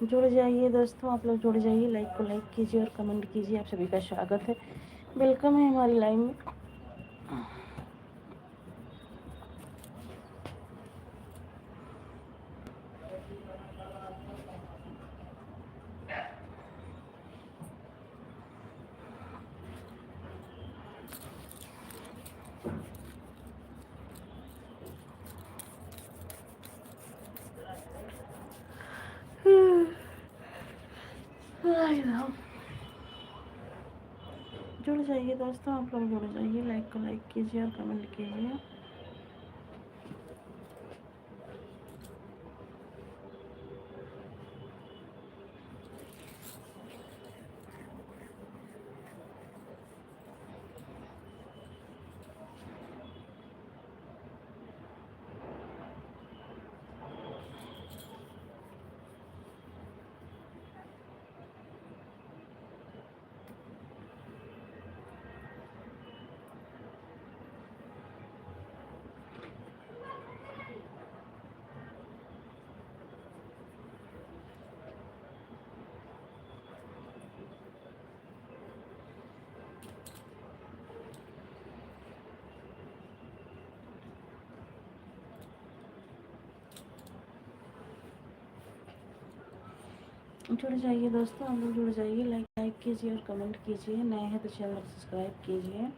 जुड़ जाइए दोस्तों, आप लोग जुड़ जाइए, लाइक को लाइक कीजिए और कमेंट कीजिए। आप सभी का स्वागत है, वेलकम है हमारी लाइव में। जुड़ जाइए दोस्तों, आप लोग जुड़ जाइए, लाइक को लाइक कीजिए और कमेंट कीजिए। जुड़ जाइए दोस्तों, आप लोग जुड़ जाइए, लाइक कीजिए और कमेंट कीजिए। नए हैं तो चैनल को सब्सक्राइब कीजिए।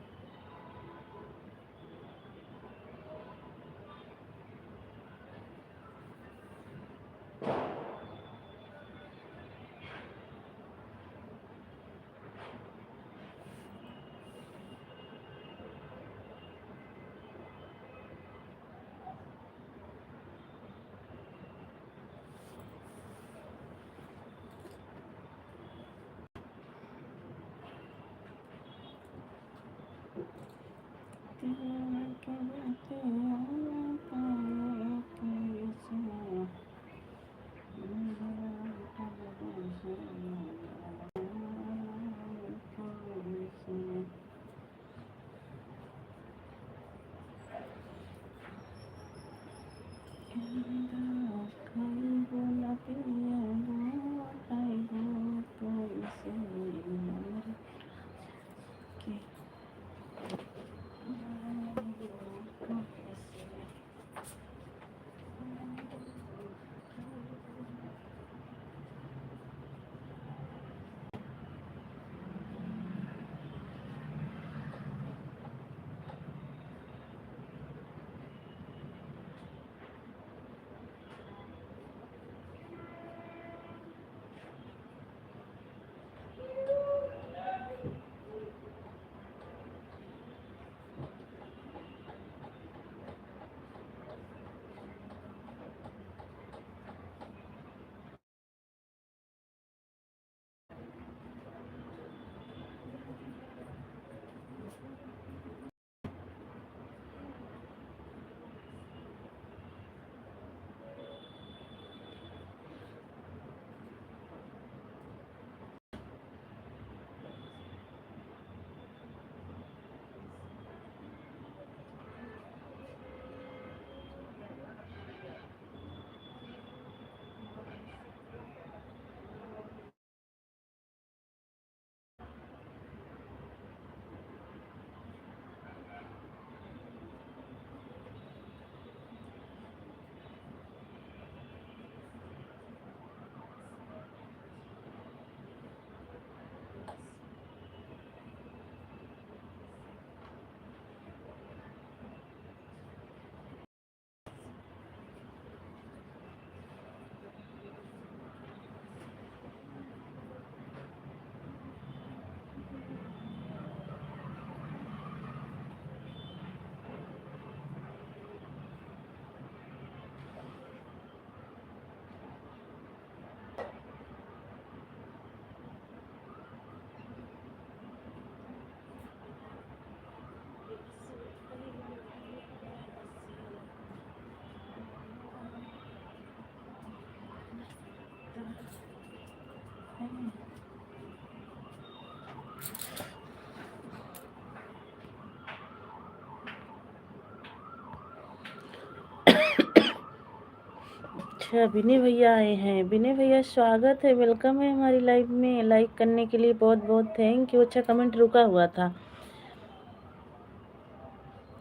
अच्छा, विनय भैया आए हैं। विनय भैया स्वागत है, वेलकम है हमारी लाइव में। लाइक करने के लिए बहुत बहुत थैंक यू। अच्छा, कमेंट रुका हुआ था,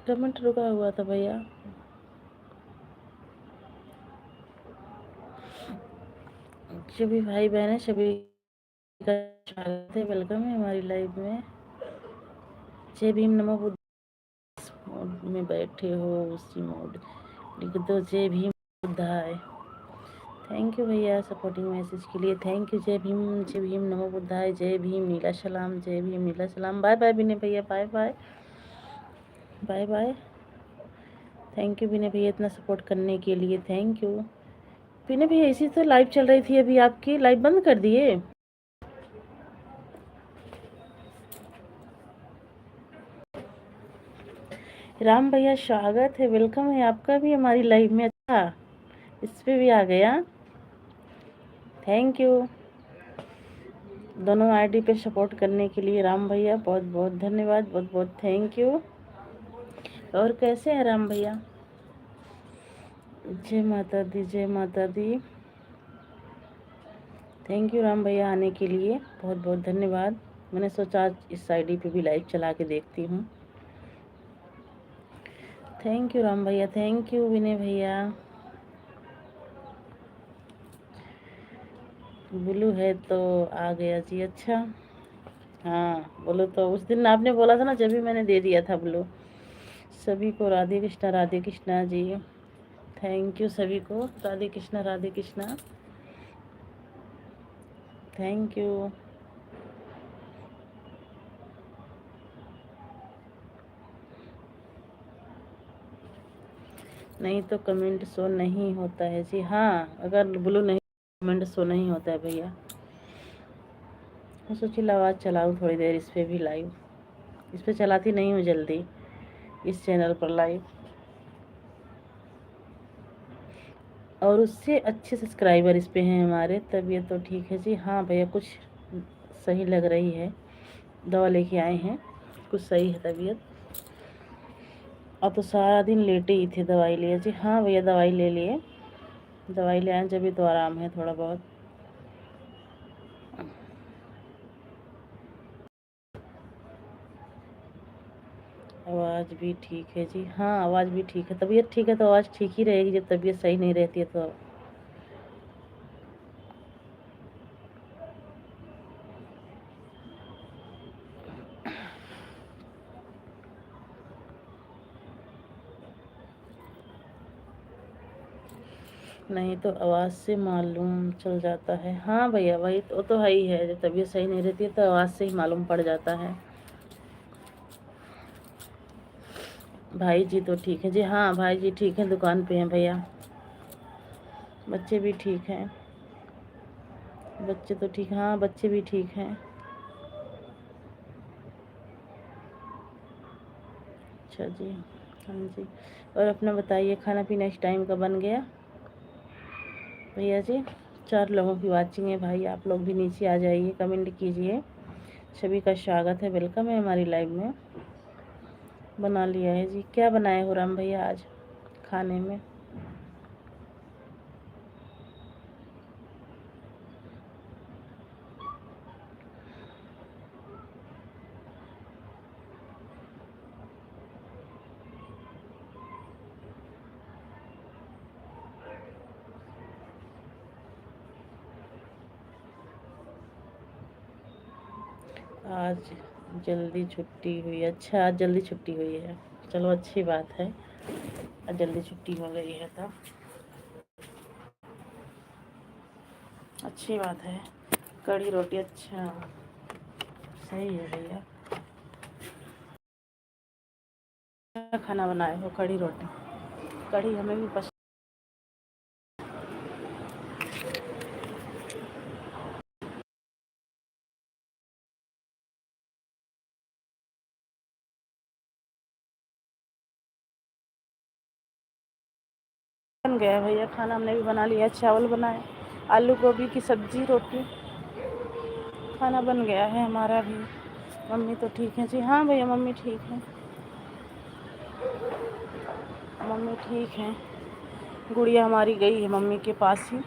कमेंट रुका हुआ था भैया। सभी भाई बहन है, सभी का स्वागत है, वेलकम है हमारी लाइव में। जय भीम, नमो बुद्ध मोड में बैठे हो उसी मोड लिख दो, जय भीम बुद्धाय। थैंक यू भैया सपोर्टिंग मैसेज के लिए, थैंक यू। जय भीम नमो बुद्धाय, जय भीम नीला सलाम, जय भीम नीला सलाम। बाय बाय विनय भैया, bye bye bye bye. Thank you Vinay भैया इतना सपोर्ट करने के लिए, थैंक यू। विनय भैया इसी तो लाइव चल रही थी अभी, आपकी लाइव बंद कर दिए? राम भैया स्वागत है, वेलकम है आपका भी हमारी लाइव में। अच्छा, इस पे भी आ गया, थैंक यू। दोनों आईडी पे सपोर्ट करने के लिए राम भैया बहुत बहुत धन्यवाद, बहुत बहुत थैंक यू। और कैसे हैं राम भैया? जय माता दी, जय माता दी। थैंक यू राम भैया आने के लिए, बहुत बहुत धन्यवाद। मैंने सोचा आज इस आईडी पे भी लाइव चला के देखती हूँ। थैंक यू राम भैया, थैंक यू विनय भैया। ब्लू है तो आ गया जी, अच्छा। हाँ बोलो, तो उस दिन आपने बोला था ना, जब भी मैंने दे दिया था ब्लू। सभी को राधे कृष्णा जी। थैंक यू सभी को, राधे कृष्णा, थैंक यू। नहीं तो कमेंट शो नहीं होता है जी। हाँ, अगर ब्लू नहीं कमेंट शो नहीं होता है भैया। मैं सोची आवाज़ चलाऊँ थोड़ी देर इस पर भी लाइव। इस पर चलाती नहीं हूँ जल्दी, इस चैनल पर लाइव। और उससे अच्छे सब्सक्राइबर इस पे हैं हमारे, तबीयत तो ठीक है जी। हाँ भैया कुछ सही लग रही है, दवा लेके आए हैं, कुछ सही है तबीयत। अब तो सारा दिन लेटे ही थे, दवाई लिए जी। हाँ भैया दवाई ले लिए, दवाई ले आए जब भी तो आराम है थोड़ा बहुत। आवाज़ भी ठीक है जी। हाँ आवाज़ भी ठीक है, तबीयत ठीक है तो आवाज़ ठीक ही रहेगी, जब तबीयत सही नहीं रहती है तो। नहीं तो आवाज़ से मालूम चल जाता है। हाँ भैया वही तो है ही है, जब तबीयत सही नहीं रहती है तो आवाज़ से ही मालूम पड़ जाता है। भाई जी तो ठीक है जी। हाँ भाई जी ठीक है, दुकान पे हैं भैया। बच्चे भी ठीक हैं, बच्चे तो ठीक, हाँ बच्चे भी ठीक हैं। अच्छा जी, हाँ जी। और अपना बताइए, खाना पीना इस टाइम का बन गया भैया जी? 4 लोगों की वाचिंग है भाई, आप लोग भी नीचे आ जाइए, कमेंट कीजिए। सभी का स्वागत है, वेलकम है हमारी लाइव में। बना लिया है जी। क्या बनाए हो राम भैया आज खाने में? आज जल्दी छुट्टी हुई, अच्छा आज जल्दी छुट्टी हुई है, चलो अच्छी बात है, आज जल्दी छुट्टी हो गई है तो अच्छी बात है। कड़ी रोटी, अच्छा सही है भैया। क्या खाना बनाए हो? कड़ी रोटी, कड़ी हमें भी पसंद। बन गया भैया खाना, हमने भी बना लिया, चावल बनाए, आलू गोभी की सब्जी, रोटी, खाना बन गया है हमारा भी। मम्मी तो ठीक है जी। हाँ भैया मम्मी ठीक है, मम्मी ठीक है। गुड़िया हमारी गई है मम्मी के पास ही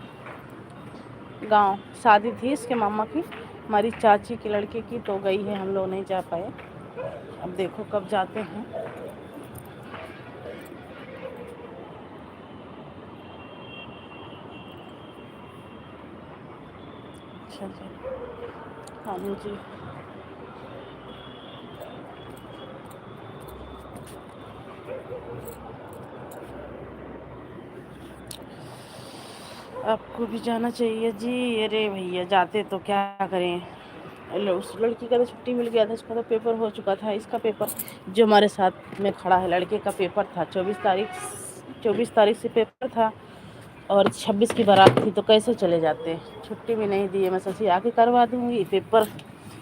गांव। शादी थी इसके मामा की, हमारी चाची के लड़के की, तो गई है, हम लोग नहीं जा पाए। अब देखो कब जाते हैं। अच्छा जी। हाँ जी। आपको भी जाना चाहिए जी। अरे भैया जाते तो क्या करें, उस लड़की का तो छुट्टी मिल गया था, इसका तो पेपर हो चुका था। इसका पेपर जो हमारे साथ में खड़ा है लड़के का पेपर था 24 तारीख से पेपर था और 26 की बारात थी, तो कैसे चले जाते। छुट्टी भी नहीं दी है, मैं सोची आके करवा दूँगी पेपर,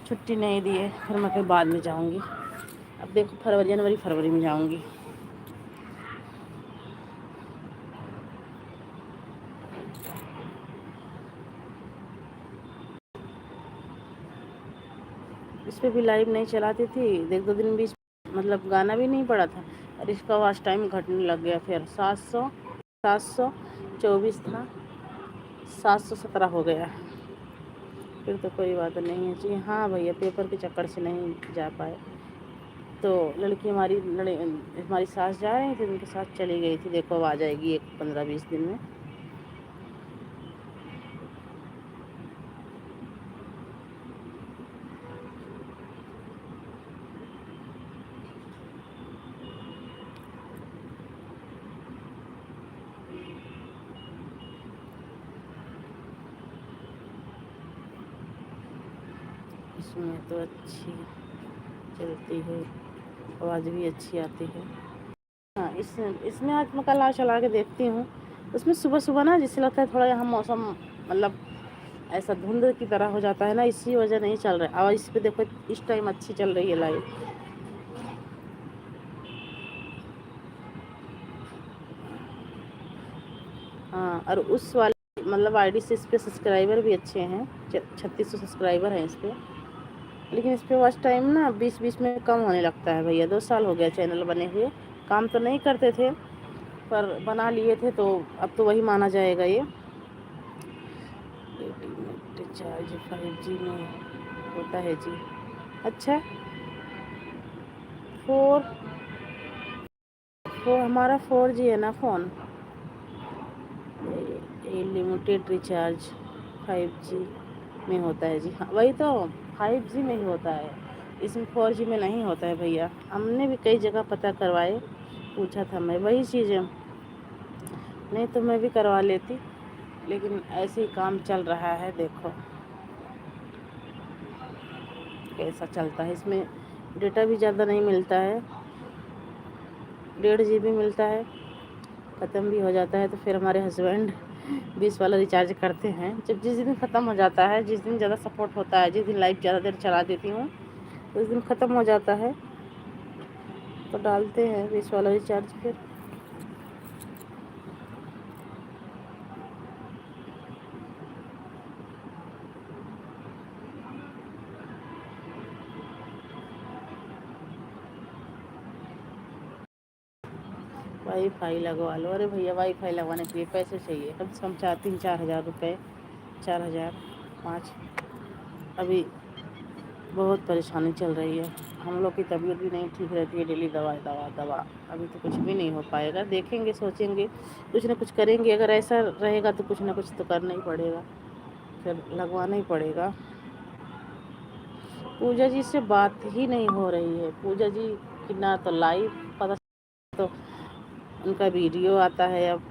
छुट्टी नहीं दी है, फिर मैं कहीं बाद में जाऊँगी। अब देखो जनवरी फरवरी में जाऊँगी। इस पर भी लाइव नहीं चलाती थी, एक दो दिन बीच मतलब गाना भी नहीं पड़ा था और इसका वॉच टाइम घटने लग गया। फिर 724 था, 717 हो गया। फिर तो कोई बात नहीं है जी। हाँ भैया पेपर के चक्कर से नहीं जा पाए। तो लड़की हमारी सास जा रही थी, उनके साथ चली गई थी। देखो अब आ जाएगी एक 15-20 दिन में। इसमें तो अच्छी चलती है, आवाज़ भी अच्छी आती है। हाँ इसमें आज मैं कल आज चला के देखती हूँ। उसमें सुबह सुबह ना जिससे लगता है थोड़ा यहाँ मौसम मतलब ऐसा धुंध की तरह हो जाता है ना, इसी वजह नहीं चल रहा है। और इस पे देखो इस टाइम अच्छी चल रही है लाइव। हाँ और उस वाले मतलब आईडी से इस पे सब्सक्राइबर भी अच्छे हैं, 3600 सब्सक्राइबर हैं इस पे। लेकिन इस पे वॉच टाइम ना बीच बीच में कम होने लगता है भैया। 2 साल हो गया चैनल बने हुए, काम तो नहीं करते थे पर बना लिए थे, तो अब तो वही माना जाएगा ये। रिचार्ज 5G में होता है जी। अच्छा फोर हमारा 4G है ना फ़ोन। ये लिमिटेड रिचार्ज 5G में होता है जी। हाँ वही तो 5G में ही होता है, इसमें 4G में नहीं होता है भैया। हमने भी कई जगह पता करवाए, पूछा था मैं, वही चीज़ है। नहीं तो मैं भी करवा लेती, लेकिन ऐसे ही काम चल रहा है। देखो कैसा चलता है। इसमें डेटा भी ज़्यादा नहीं मिलता है, 1.5 GB मिलता है, ख़त्म भी हो जाता है। तो फिर हमारे हस्बैंड 20 वाला रिचार्ज करते हैं। जब जिस दिन ख़त्म हो जाता है, जिस दिन ज़्यादा सपोर्ट होता है, जिस दिन लाइव ज़्यादा देर चला देती हूँ, उस दिन ख़त्म हो जाता है तो डालते हैं 20 वाला रिचार्ज। फिर वाईफाई लगवा लो। अरे भैया वाईफाई लगवाने के लिए पैसे चाहिए, कम से कम 3-4 हज़ार रुपये, 4 हज़ार 5। अभी बहुत परेशानी चल रही है। हम लोग की तबीयत भी नहीं ठीक रहती है, डेली दवा दवा दवा। अभी तो कुछ भी नहीं हो पाएगा, देखेंगे सोचेंगे कुछ ना कुछ करेंगे। अगर ऐसा रहेगा तो कुछ ना कुछ तो करना ही पड़ेगा, फिर लगवाना ही पड़ेगा। पूजा जी से बात ही नहीं हो रही है। पूजा जी की ना तो लाइव पता, तो उनका वीडियो आता है। अब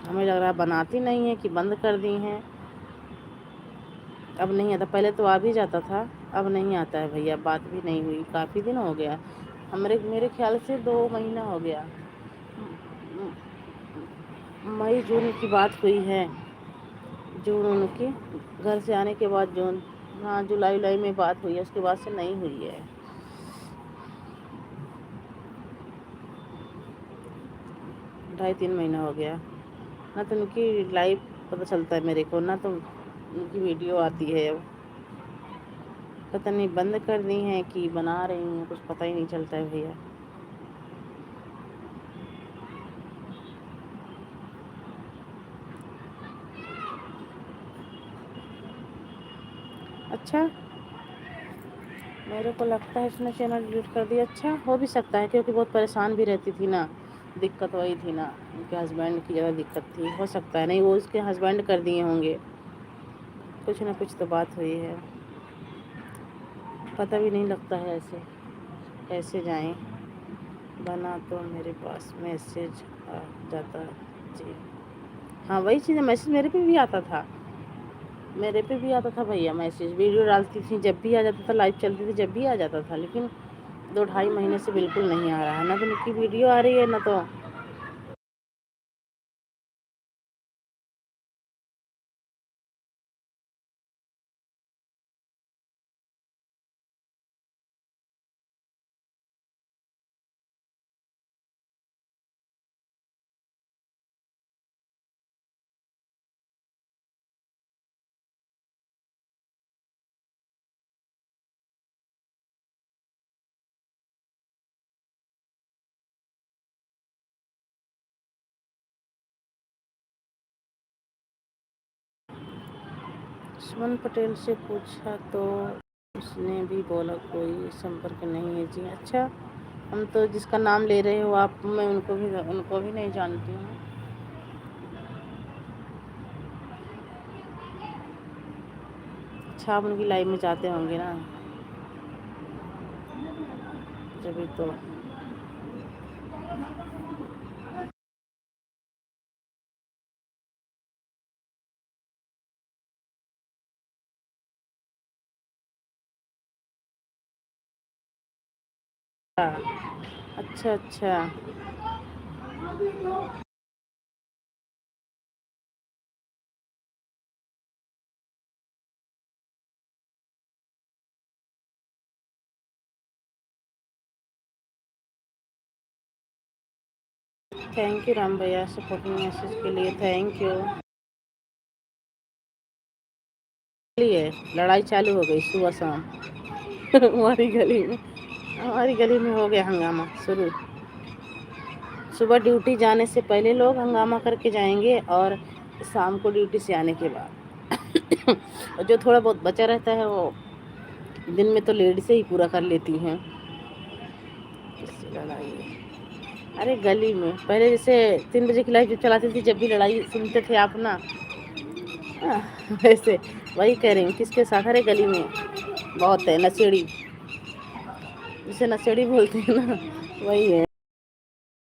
हमें लग रहा है बनाती नहीं है कि बंद कर दी हैं। अब नहीं आता, पहले तो आ भी जाता था, अब नहीं आता है भैया। बात भी नहीं हुई, काफ़ी दिन हो गया। मेरे ख्याल से 2 महीना हो गया। मई जून की बात हुई है, जून उनकी घर से आने के बाद जून, हाँ जुलाई में बात हुई है, उसके बाद से नहीं हुई है। 2.5-3 महीना हो गया। ना तो उनकी लाइव पता चलता है मेरे को, ना तो उनकी वीडियो आती है। अब पता नहीं बंद कर दी हैं कि बना रही हैं, कुछ पता ही नहीं चलता है भैया। अच्छा, मेरे को लगता है इसने चैनल डिलीट कर दिया। अच्छा, हो भी सकता है क्योंकि बहुत परेशान भी रहती थी ना, दिक्कत वही थी ना, उनके हस्बैंड की ज़्यादा दिक्कत थी। हो सकता है नहीं वो उसके हस्बैंड कर दिए होंगे, कुछ ना कुछ तो बात हुई है, पता भी नहीं लगता है ऐसे कैसे जाएं। बना तो मेरे पास मैसेज आ जाता जी। हाँ वही चीज़ है, मैसेज मेरे पे भी आता था, मेरे पे भी आता था भैया मैसेज, वीडियो डालती थी जब भी आ जाता था, लाइव चलती थी जब भी आ जाता था, लेकिन 2 ढाई महीने से बिल्कुल नहीं आ रहा है, ना तो उनकी वीडियो आ रही है ना तो सुमन पटेल से पूछा तो उसने भी बोला कोई संपर्क नहीं है जी। अच्छा, हम तो जिसका नाम ले रहे हो आप, मैं उनको भी नहीं जानती हूँ। अच्छा, आप उनकी लाइफ में जाते होंगे ना, जभी तो। अच्छा अच्छा, थैंक यू राम भैया सपोर्टिंग मैसेज के लिए, थैंक यू। लिए लड़ाई चालू हो गई सुबह शाम हमारी गली में हो गया हंगामा शुरू। सुबह ड्यूटी जाने से पहले लोग हंगामा करके जाएंगे और शाम को ड्यूटी से आने के बाद और जो थोड़ा बहुत बचा रहता है वो दिन में तो लेडी से ही पूरा कर लेती हैं। इससे लड़ाई है। अरे गली में पहले जैसे 3 बजे की लाइट जो चलाती थी, जब भी लड़ाई सुनते थे आप ना, वैसे वही कह रही हूँ, किसके साथ? अरे गली में बहुत है नशेड़ी, जिसे नशेड़ी बोलते हैं ना, वही है।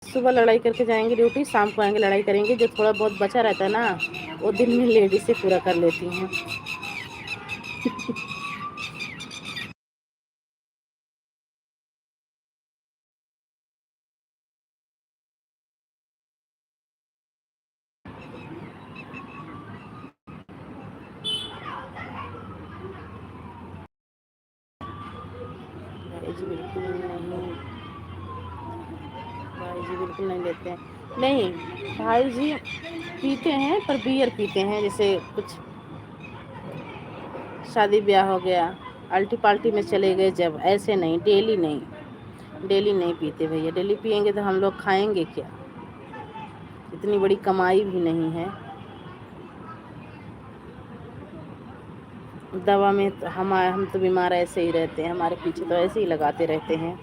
सुबह लड़ाई करके जाएंगे ड्यूटी, शाम को आएंगे लड़ाई करेंगे, जो थोड़ा बहुत बचा रहता है ना वो दिन में लेडीज से पूरा कर लेती हैं। भाई जी बिल्कुल नहीं, भाई जी बिल्कुल नहीं लेते हैं, नहीं भाई जी पीते हैं पर बियर पीते हैं, जैसे कुछ शादी ब्याह हो गया, अल्टी पाल्टी में चले गए जब, ऐसे नहीं, डेली नहीं, डेली नहीं पीते भैया, डेली पियेंगे तो हम लोग खाएंगे क्या, इतनी बड़ी कमाई भी नहीं है। दवा में तो हम तो बीमार ऐसे ही रहते हैं, हमारे पीछे तो ऐसे ही लगाते रहते हैं।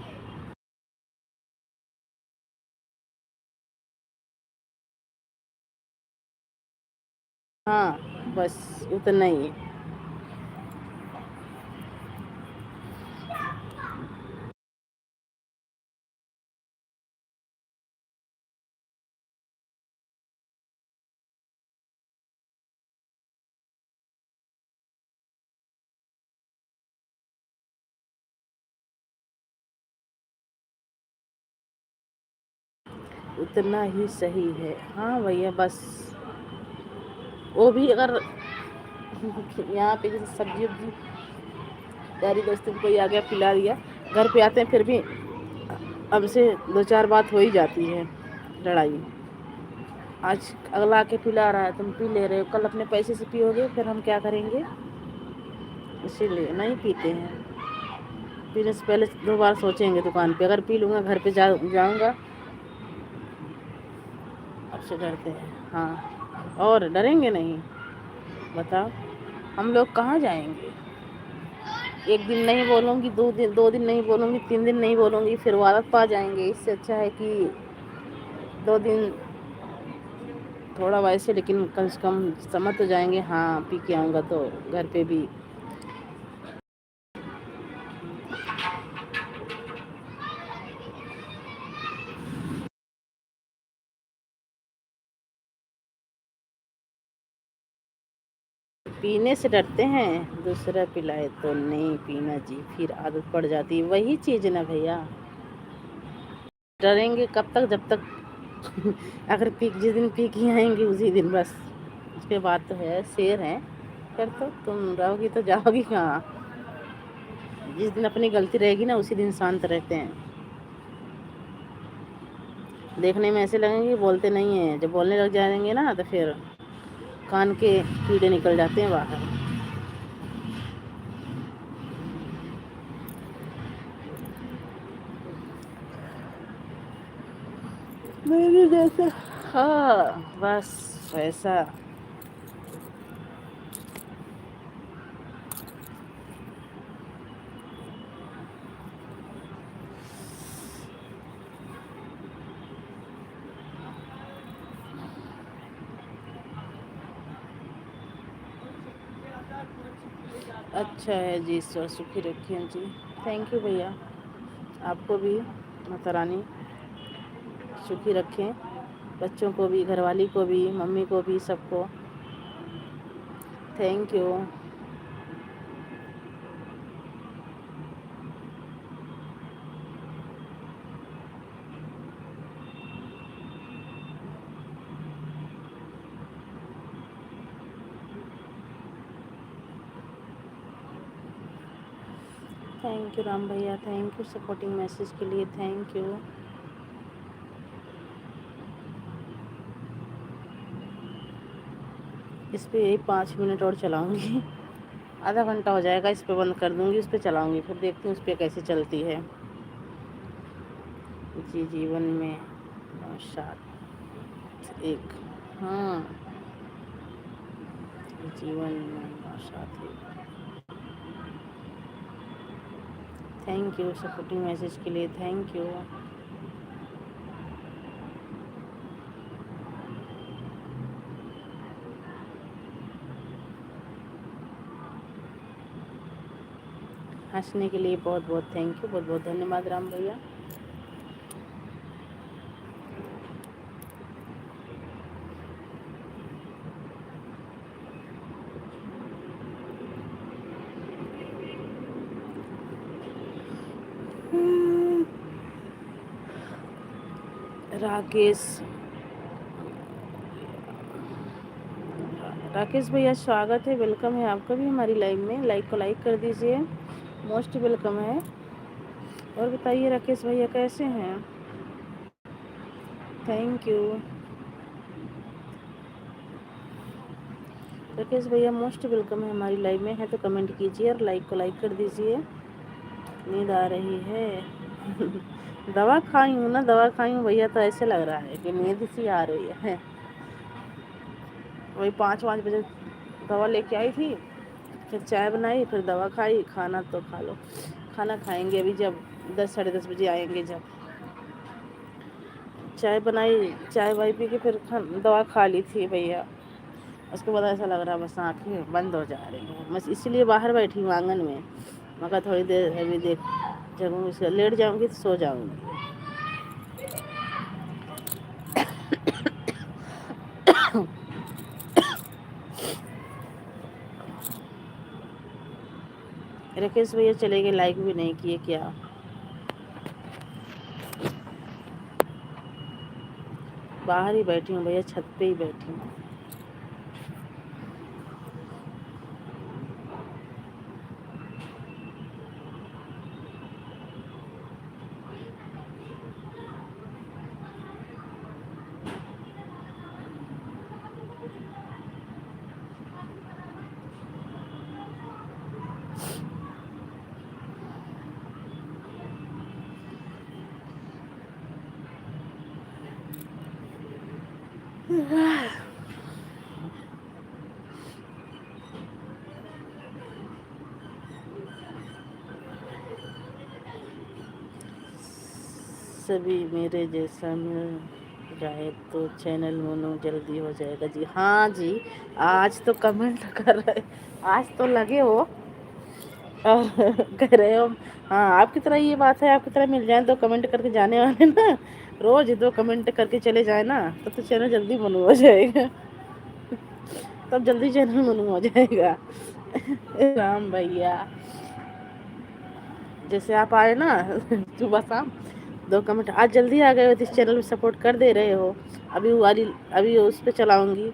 हाँ बस उतना ही। उतना ही सही है। हाँ भैया बस, वो भी अगर यहाँ पे जैसे सब्जी वब्जी यारी दोस्तों को कोई आ गया पिला दिया, घर पे आते हैं फिर भी हमसे 2 4 बात हो ही जाती है, लड़ाई। आज अगला आके पिला रहा है, तुम पी ले रहे हो, कल अपने पैसे से पियोगे, फिर हम क्या करेंगे? इसीलिए नहीं पीते हैं। पीने से पहले 2 बार सोचेंगे, दुकान पे अगर पी लूँगा घर पे जाऊँगा। अब से डरते हैं हाँ, और डरेंगे नहीं, बताओ हम लोग कहाँ जाएंगे? एक दिन नहीं बोलूँगी, 2 दिन नहीं बोलूँगी, 3 दिन नहीं बोलूँगी, फिर वो आदत पा जाएंगे। इससे अच्छा है कि 2 दिन थोड़ा वैसे, लेकिन कम से कम समझ तो जाएंगे, हाँ पी के आऊँगा तो घर पे भी। पीने से डरते हैं, दूसरा पिलाए तो नहीं पीना जी, फिर आदत पड़ जाती है। वही चीज़ ना भैया, डरेंगे कब तक, जब तक अगर पी, जिस दिन पी के आएंगे उसी दिन बस। उसके बाद तो है, शेर है। फिर तो तुम रहोगी तो जाओगी कहाँ। जिस दिन अपनी गलती रहेगी ना उसी दिन शांत रहते हैं। देखने में ऐसे लगेंगे, बोलते नहीं है, जब बोलने लग जाएंगे ना तो फिर कान के कीड़े निकल जाते हैं बाहर। मेरे जैसा, हाँ बस वैसा। अच्छा है जी, ईश्वर सुखी रखें जी। थैंक यू भैया, आपको भी माता रानी सुखी रखें, बच्चों को भी, घरवाली को भी, मम्मी को भी, सबको। Thank you. Thank you Ram भैया, थैंक यू सपोर्टिंग मैसेज के लिए, थैंक यू। इस पे यही 5 मिनट और चलाऊंगी। आधा घंटा हो जाएगा, इस पे बंद कर दूंगी, उस पे चलाऊंगी, फिर देखती हूँ उस पे कैसे चलती है जी। जीवन में साथ एक, हाँ जीवन में साथ एक। थैंक यू सपोर्टिंग मैसेज के लिए, थैंक यू। हंसने के लिए बहुत बहुत थैंक यू, बहुत बहुत धन्यवाद राम भैया। राकेश, राकेश भैया स्वागत है, वेलकम है आपका भी हमारी लाइव में। लाइक को लाइक कर दीजिए, मोस्ट वेलकम है। और बताइए राकेश भैया कैसे हैं। थैंक यू राकेश भैया, मोस्ट वेलकम है हमारी लाइव में। है तो कमेंट कीजिए और लाइक को लाइक कर दीजिए। नींद आ रही है। दवा खाई हूँ ना, दवा खाई हूँ भैया, तो ऐसे लग रहा है कि नींद सी आ रही है। वही 5 बजे दवा लेके आई थी, फिर चाय बनाई, फिर दवा खाई। खाना तो खा लो, खाना खाएंगे अभी, जब 10 साढ़े 10 बजे आएंगे। जब चाय बनाई, चाय वाय पी के फिर दवा खा ली थी भैया। उसके बाद ऐसा लग रहा है बस आँखें बंद हो जा रही हैं, बस इसीलिए बाहर बैठी हूँ आंगन में। मगर थोड़ी देर अभी देख जगूँगी, इसका लेट जाऊँगी तो सो जाऊँगी। राकेश भैया चले गए, लाइक भी नहीं किए क्या। बाहर ही बैठी हूँ भैया, छत पे ही बैठी हूँ। सभी मेरे जैसा मिल जाए तो चैनल मोनू जल्दी हो जाएगा जी। हाँ जी, आज तो कमेंट कर रहे, आज तो लगे हो और कह रहे हो। हाँ, आपकी तरह ये बात है, आपकी तरह मिल जाए तो कमेंट करके जाने वाले ना, रोज दो कमेंट करके चले जाए ना, तो चैनल जल्दी मोनू हो जाएगा। तब जल्दी चैनल मोनू हो जाएगा। राम भैया, जैसे आप आए ना सुबह शाम दो कमेंट, आज जल्दी आ गए हो तो इस चैनल में सपोर्ट कर दे रहे हो। अभी वाली अभी उस पर चलाऊंगी,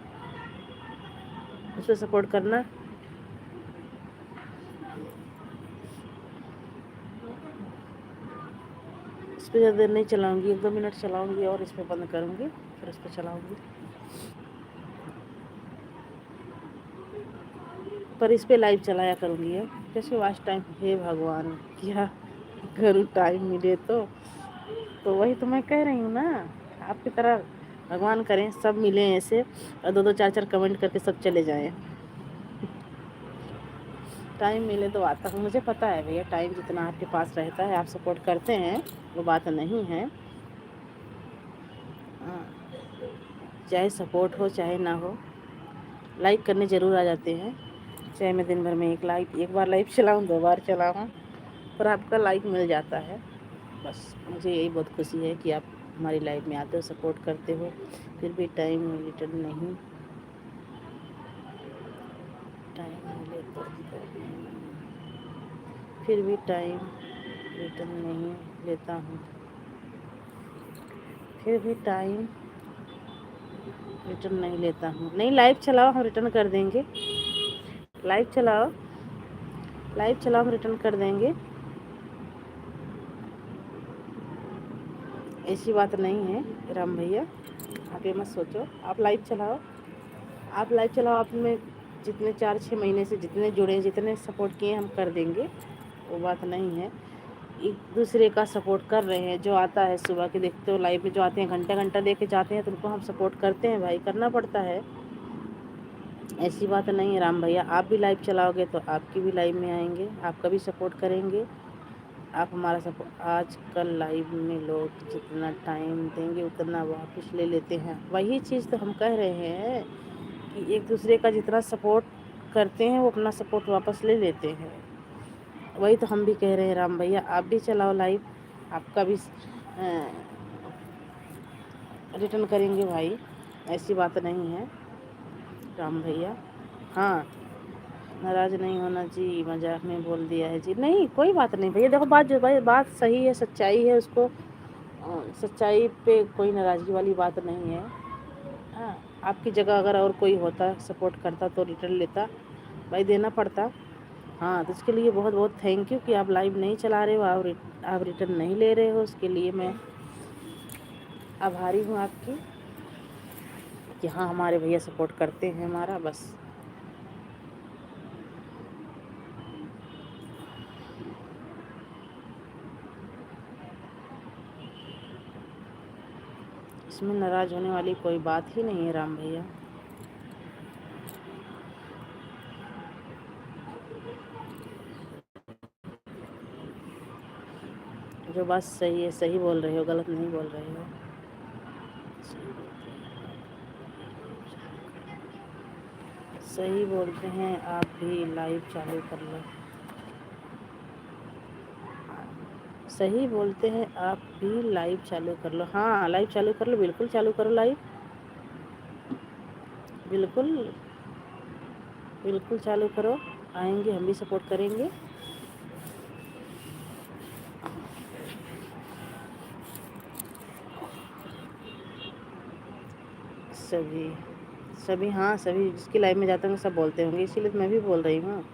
उस पर सपोर्ट करना। इस पर ज़्यादा देर नहीं चलाऊंगी, 1-2 मिनट चलाऊंगी और इस पर बंद करूंगी, फिर उस पर चलाऊंगी। पर इस पे लाइव चलाया करूंगी है, कैसे वाच टाइम। हे भगवान, क्या करूँ टाइम मिले तो वही तो मैं कह रही हूँ ना, आपकी तरह भगवान करें सब मिले ऐसे, और 2-2 4-4 कमेंट करके सब चले जाएं। टाइम मिले तो आता हूँ, मुझे पता है भैया, टाइम जितना आपके पास रहता है आप सपोर्ट करते हैं, वो बात नहीं है। हाँ, चाहे सपोर्ट हो चाहे ना हो, लाइक करने ज़रूर आ जाते हैं। चाहे मैं दिन भर में एक बार लाइव चलाऊँ, 2 बार चलाऊँ, पर आपका लाइक मिल जाता है। बस मुझे यही बहुत खुशी है कि आप हमारी लाइफ में आते हो, सपोर्ट करते हो, फिर भी टाइम रिटर्न नहीं, टाइम मिले तो फिर भी टाइम रिटर्न नहीं लेता हूँ, फिर भी टाइम रिटर्न नहीं लेता हूँ। नहीं, लाइव चलाओ, हम रिटर्न कर देंगे। लाइव चलाओ, लाइव चलाओ, हम रिटर्न कर देंगे। ऐसी बात नहीं है राम भैया, आप ये मत सोचो। आप लाइव चलाओ, आप लाइव चलाओ, आप में जितने 4-6 महीने से जितने जुड़े, जितने सपोर्ट किए हम कर देंगे, वो बात नहीं है। एक दूसरे का सपोर्ट कर रहे हैं, जो आता है सुबह के देखते हो लाइव में, जो आते हैं घंटा घंटा दे के जाते हैं, तो उनको हम सपोर्ट करते हैं भाई, करना पड़ता है। ऐसी बात नहीं है राम भैया, आप भी लाइव चलाओगे तो आपकी भी लाइव में आएंगे, आपका भी सपोर्ट करेंगे। आप हमारा सपोर्ट, आजकल लाइव में लोग जितना टाइम देंगे उतना वापस ले लेते हैं। वही चीज़ तो हम कह रहे हैं कि एक दूसरे का जितना सपोर्ट करते हैं वो अपना सपोर्ट वापस ले लेते हैं। वही तो हम भी कह रहे हैं राम भैया, आप भी चलाओ लाइव, आपका भी रिटर्न करेंगे भाई, ऐसी बात नहीं है राम भैया। हाँ, नाराज़ नहीं होना जी, मजाक में बोल दिया है जी। नहीं, कोई बात नहीं भैया, देखो बात जो भाई बात सही है, सच्चाई है, उसको सच्चाई पे कोई नाराज़गी वाली बात नहीं है। हाँ, आपकी जगह अगर और कोई होता, सपोर्ट करता तो रिटर्न लेता भाई, देना पड़ता। हाँ, तो उसके लिए बहुत बहुत थैंक यू कि आप लाइव नहीं चला रहे हो, आप रिटर्न नहीं ले रहे हो, उसके लिए मैं आभारी हूँ आपकी कि हाँ, हमारे भैया सपोर्ट करते हैं हमारा। बस इसमें नाराज़ होने वाली कोई बात ही नहीं है राम भैया। जो बात सही है सही बोल रहे हो, गलत नहीं बोल रहे हो। सही बोलते हैं, आप भी लाइव चालू कर लो। सही बोलते हैं, आप भी लाइव चालू कर लो। हाँ, लाइव चालू कर लो, बिल्कुल चालू करो लाइव, बिल्कुल बिल्कुल चालू करो, आएंगे, हम भी सपोर्ट करेंगे। सभी सभी हाँ, सभी जिसकी लाइव में जाते होंगे सब बोलते होंगे, इसीलिए तो मैं भी बोल रही हूँ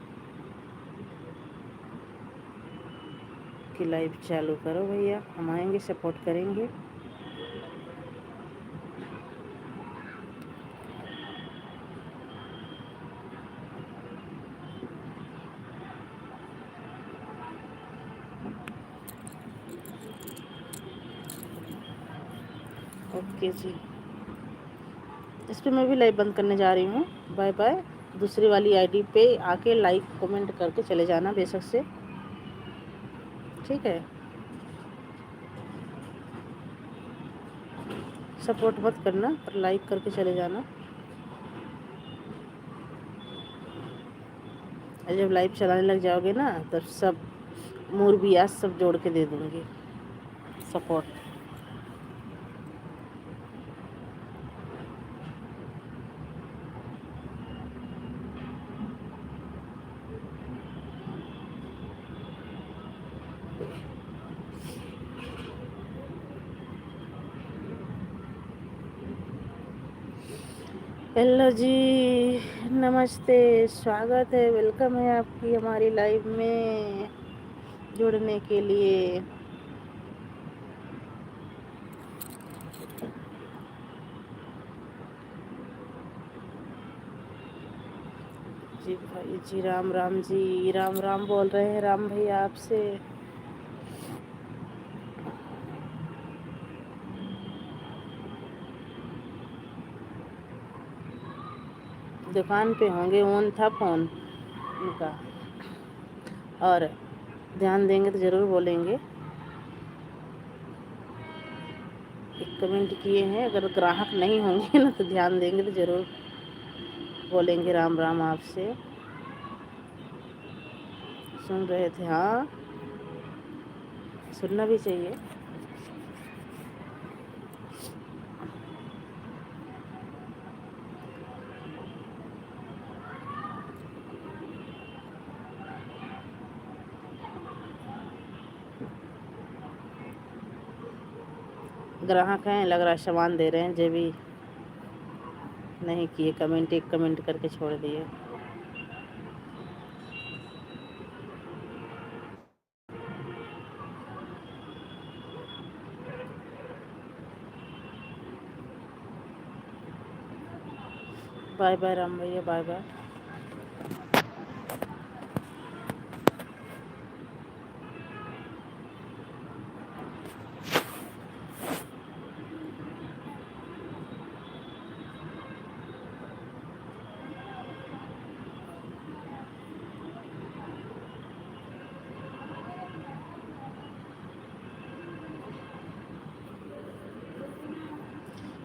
कि लाइव चालू करो भैया, हम आएंगे, सपोर्ट करेंगे। ओके जी, इस पर मैं भी लाइव बंद करने जा रही हूँ। Bye bye. दूसरी वाली आईडी पे आके लाइक कमेंट करके चले जाना बेशक से, ठीक है। सपोर्ट मत करना, पर लाइक करके चले जाना। और जब लाइव चलाने लग जाओगे ना, तब सब मुर्बियास सब जोड़ के दे दूँगी सपोर्ट। हेलो जी, नमस्ते, स्वागत है, वेलकम है आपकी हमारी लाइव में जुड़ने के लिए। जी भाई जी, राम राम जी, राम राम बोल रहे हैं राम भैया आपसे। दुकान पे होंगे, ऑन था फोन उनका, और ध्यान देंगे तो ज़रूर बोलेंगे। एक कमेंट किए हैं, अगर ग्राहक नहीं होंगे ना तो ध्यान देंगे तो ज़रूर बोलेंगे राम राम आपसे। सुन रहे थे? हाँ, सुनना भी चाहिए। ग्राहक हैं, लग रहा है सामान दे रहे हैं, जो भी नहीं किए कमेंट, एक कमेंट करके छोड़ दिए। बाय बाय राम भैया, बाय बाय।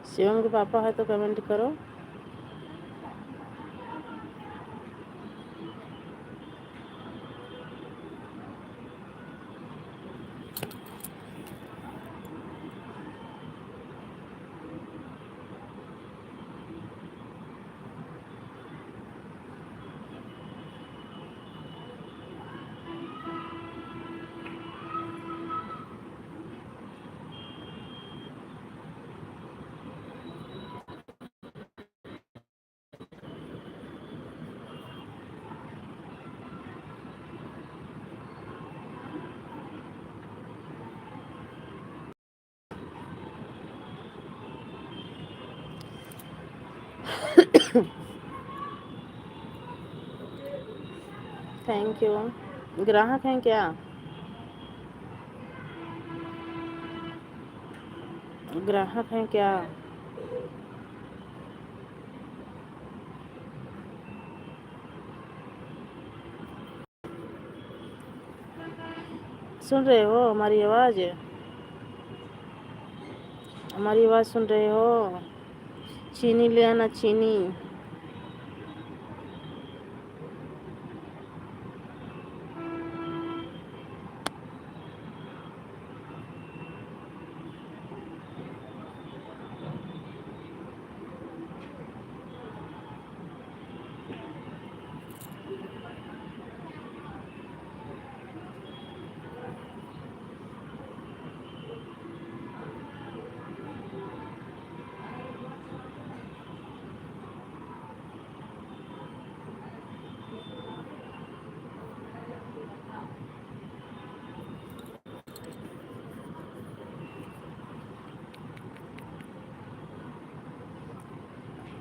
शिवम के पापा है तो कमेंट करो। Thank you. ग्राहक हैं क्या? ग्राहक हैं क्या? सुन रहे हो हमारी आवाज़? हमारी आवाज़ सुन रहे हो? चीनी ले आना, चीनी।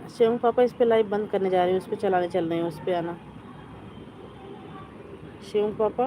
शिवम पापा इस पे लाइव बंद करने जा रहे हैं, उस पे चलाने चल रहे हैं, उस पे आना। शिवम पापा